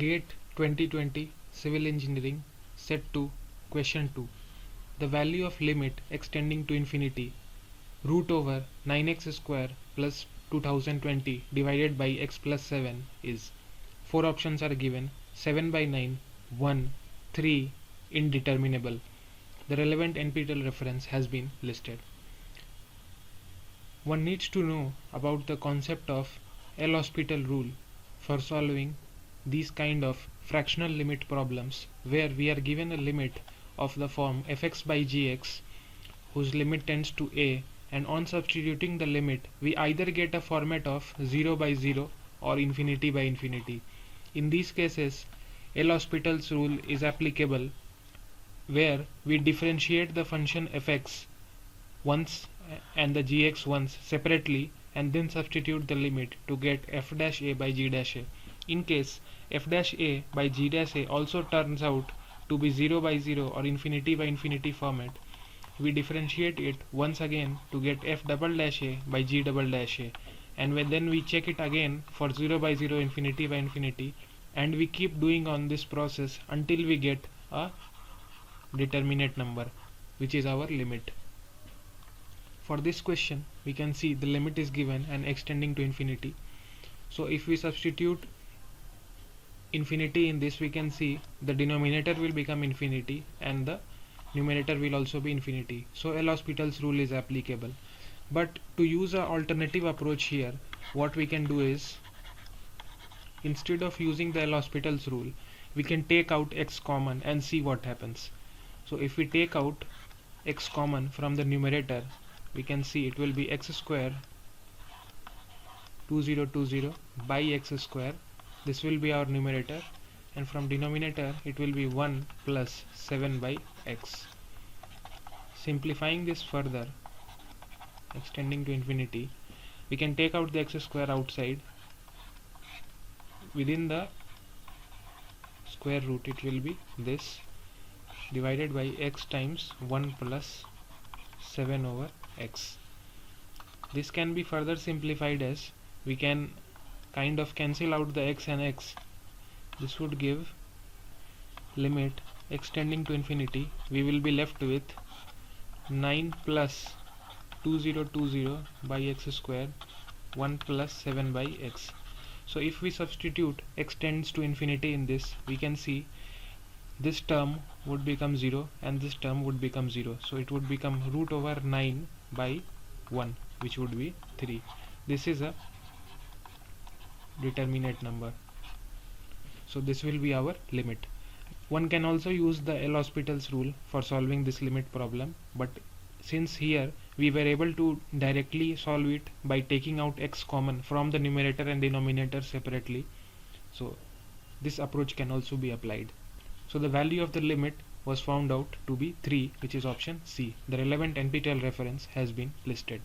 GATE 2020 Civil Engineering Set 2 Question 2. The value of limit extending to infinity root over 9x square plus 2020 divided by x plus 7 is. Four options are given: 7 by 9, 1, 3, indeterminable. The relevant NPTEL reference has been listed. One needs to know about the concept of L-hospital rule for solving these kind of fractional limit problems where we are given a limit of the form fx by gx whose limit tends to a, and on substituting the limit we either get a format of 0 by 0 or infinity by infinity. In these cases, L-hospital's rule is applicable where we differentiate the function fx once and the gx once separately and then substitute the limit to get f dash a by g dash a. In case f dash a by g dash a also turns out to be 0 by 0 or infinity by infinity format, we differentiate it once again to get f double dash a by g double dash a, and then we check it again for 0 by 0 infinity by infinity, and we keep doing on this process until we get a determinate number, which is our limit. For this question we can see the limit is given and extending to infinity. So if we substitute infinity in this, we can see the denominator will become infinity and the numerator will also be infinity. So L-hospital's rule is applicable. But to use an alternative approach here, what we can do is, instead of using the L-hospital's rule, we can take out x common and see what happens. So if we take out x common from the numerator, we can see it will be x square 2020 by x square. This will be our numerator, and from denominator it will be 1 plus 7 by x. Simplifying this further, extending to infinity, we can take out the x square outside. Within the square root it will be this divided by x times 1 plus 7 over x. This can be further simplified as we can kind of cancel out the x and x. This would give limit extending to infinity. We will be left with 9 plus 2020 by x square 1 plus 7 by x. So if we substitute x tends to infinity in this, we can see this term would become 0 and this term would become 0. So it would become root over 9 by 1, which would be 3. This is a determinate number. So this will be our limit. One can also use the L-hospital's rule for solving this limit problem, but since here we were able to directly solve it by taking out x common from the numerator and denominator separately, so this approach can also be applied. So the value of the limit was found out to be 3, which is option C. The relevant NPTEL reference has been listed.